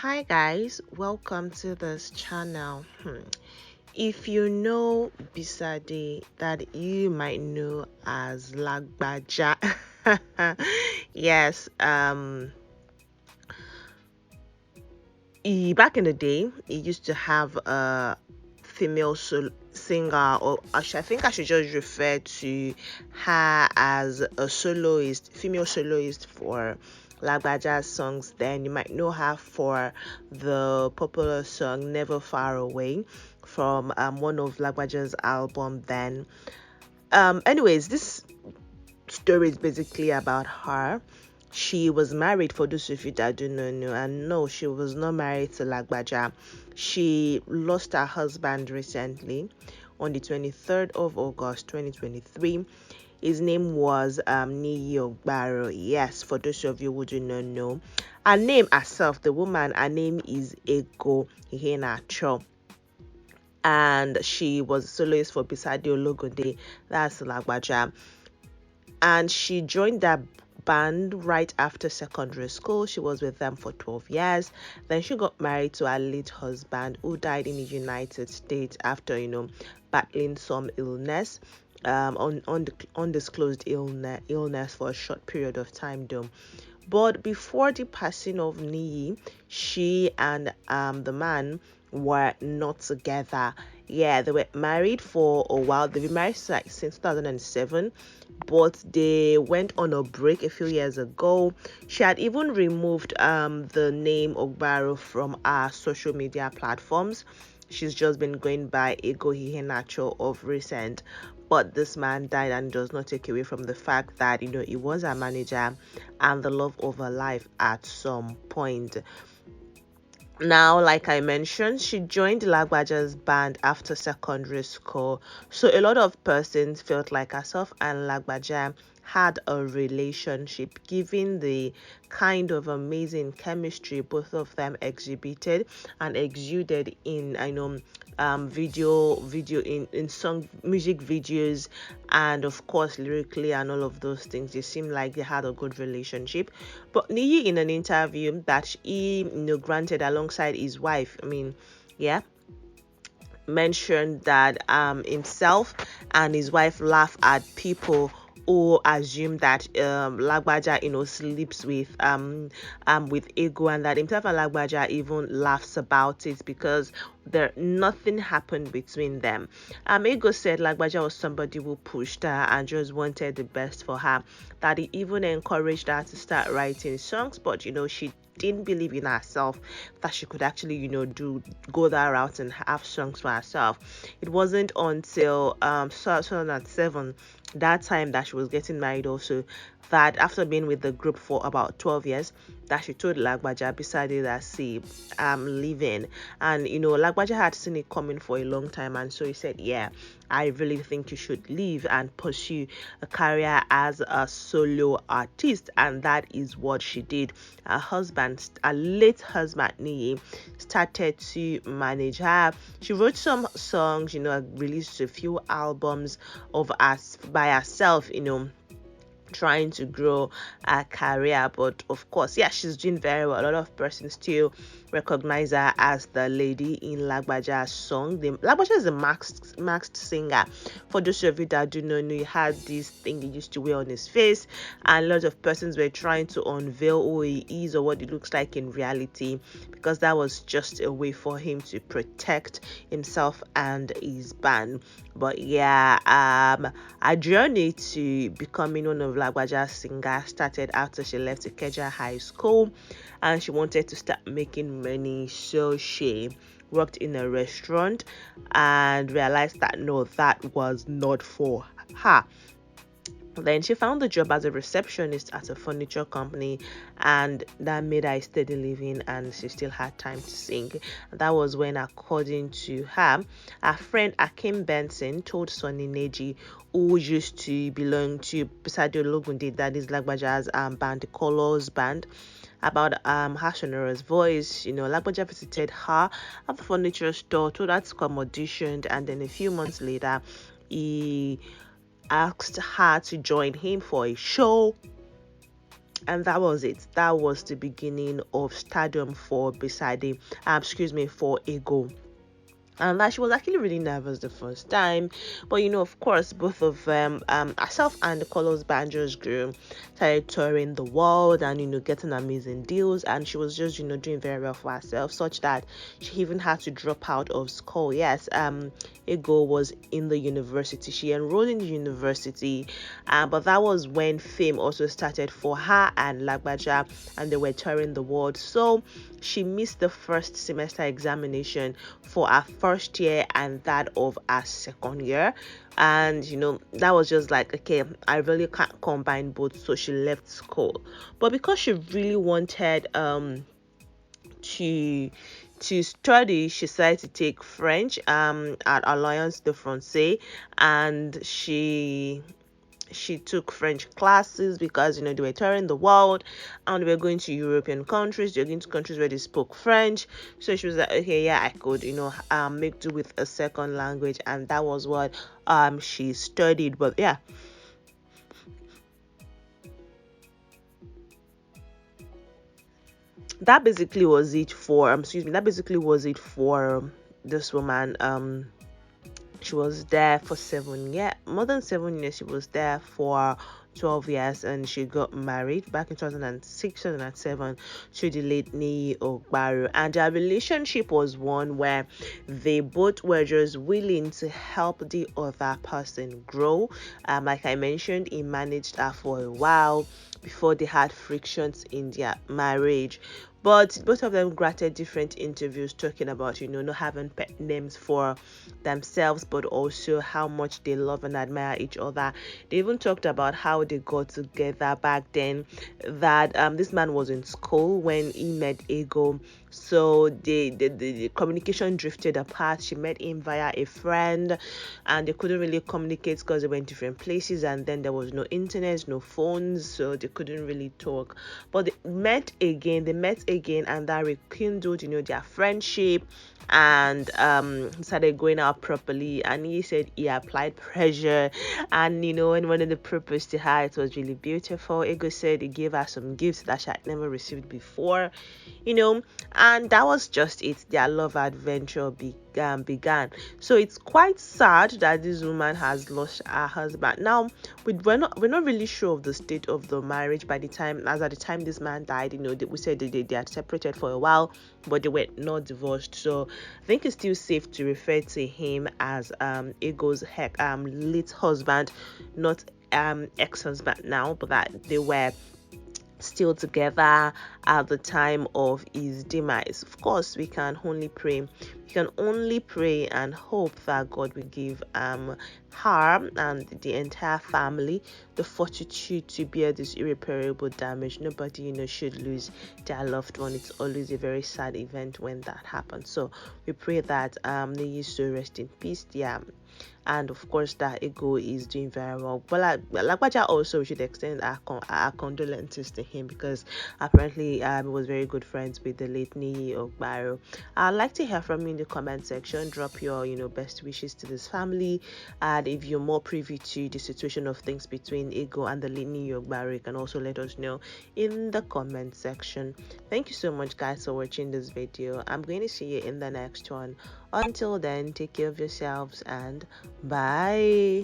Hi guys, welcome to this channel. If you know Bisade, that you might know as Lagbaja. Yes, back in the day, he used to have a female singer, or I think I should just refer to her as a soloist, female soloist for Lagbaja's songs. Then you might know her for the popular song Never Far Away from one of Lagbaja's album then. Anyways, this story is basically about her. She was married, for those of you that do not know, and no, she was not married to Lagbaja. She lost her husband recently on the 23rd of August 2023. His name was Ogbaro. Yes, for those of you who do not know, her name herself, the woman, her name is Ego Iheanacho, and she was a soloist for Bisade Ologunde, that's Lagbaja. And she joined that band right after secondary school. She was with them for 12 years. Then she got married to her late husband, who died in the United States after battling some illness, undisclosed illness for a short period of time though. But before the passing of Niyi, she and the man were not together. Yeah, they were married for a while. They've been married since 2007, but they went on a break a few years ago. She had even removed the name Ogbaro from our social media platforms. She's just been going by Ego Iheanacho of recent. But this man died, and does not take away from the fact that he was a manager and the love of her life at some point. Now, like I mentioned, she joined Lagbaja's band after secondary school. So a lot of persons felt like herself and Lagbaja had a relationship, given the kind of amazing chemistry both of them exhibited and exuded in video in song music videos, and of course lyrically and all of those things. It seemed like they had a good relationship. But Niyi, in an interview that he granted alongside his wife, mentioned that himself and his wife laugh at people who assume that Lagbaja sleeps with Ego, and that himself and Lagbaja even laughs about it because nothing happened between them. Ego said Lagbaja was somebody who pushed her and just wanted the best for her, that he even encouraged her to start writing songs, but she didn't believe in herself that she could actually go that route and have songs for herself. It wasn't until 2007, that time that she was getting married also, that after being with the group for about 12 years, that she told Lagbaja beside it that, see, I'm leaving. And Lagbaja had seen it coming for a long time, and so he said, yeah, I really think you should leave and pursue a career as a solo artist. And that is what she did. Her late husband Niyi, started to manage her. She wrote some songs, released a few albums of us by herself, trying to grow her career. But of course, yeah, she's doing very well. A lot of persons still recognize her as the lady in Lagbaja's song. Lagbaja is a masked singer. For those of you that do not know, he had this thing he used to wear on his face, and a lot of persons were trying to unveil who he is or what he looks like in reality, because that was just a way for him to protect himself and his band. But yeah, her journey to becoming one of Lagbaja's singers started after she left Ikeja High School, and she wanted to start making money. So she worked in a restaurant and realized that no, that was not for her. Then she found a job as a receptionist at a furniture company, and that made her a steady living, and she still had time to sing. That was when, according to her friend Akim Benson told Sonny Neji, who used to belong to Bisade Ologunde, that is Lagbaja's band, the Colors band, about her sonorous voice. Lagbaja visited her at the furniture store, told her to come audition, and then a few months later he asked her to join him for a show and that was it. That was the beginning of stardom for Beside, for Ego. And that she was actually really nervous the first time, but of course, both of them, herself and the Colors Banjos grew, started touring the world and getting amazing deals, and she was just doing very well for herself, such that she even had to drop out of school. Yes, Ego was in the university. She enrolled in the university, but that was when fame also started for her and Lagbaja, and they were touring the world. So she missed the first semester examination for her first year and that of her second year, and that was just like, okay, I really can't combine both, so she left school. But because she really wanted to study, she decided to take French at Alliance de Francais, and she took French classes because they were touring the world and they were going to European countries. They were going to countries where they spoke French. So she was like, okay, yeah, I could make do with a second language, and that was what she studied. But yeah, that basically was it for this woman. She was there for 7 years, more than 7 years. She was there for 12 years, and she got married back in 2006, 2007 to the late Ogbaro. And their relationship was one where they both were just willing to help the other person grow. Like I mentioned, he managed her for a while before they had frictions in their marriage. But both of them granted different interviews talking about, not having pet names for themselves, but also how much they love and admire each other. They even talked about how they got together back then, that this man was in school when he met Ego. So the communication drifted apart. She met him via a friend, and they couldn't really communicate because they were in different places, and then there was no internet, no phones, so they couldn't really talk. But they met again, and that rekindled their friendship, and started going out properly. And he said he applied pressure, and when one of the proposed to her, it was really beautiful. Ego said he gave her some gifts that she had never received before, and that was just it. Their love adventure began. So it's quite sad that this woman has lost her husband. Now we're not really sure of the state of the marriage at the time this man died. We said they had separated for a while, but they were not divorced. So I think it's still safe to refer to him as Ego's late husband, not ex-husband now, but that they were still together at the time of his demise. Of course, we can only pray and hope that God will give her and the entire family the fortitude to bear this irreparable damage. Nobody should lose their loved one. It's always a very sad event when that happens. So we pray that they used to rest in peace. And of course that Ego is doing very well. But Lagbaja also, we should extend our condolences to him, because apparently he was very good friends with the late Ogbaro. I'd like to hear from you in the comment section. Drop your best wishes to this family, and if you're more privy to the situation of things between Ego and the late Ogbaro, you can also let us know in the comment section. Thank you so much, guys, for watching this video. I'm going to see you in the next one. Until then, take care of yourselves and bye.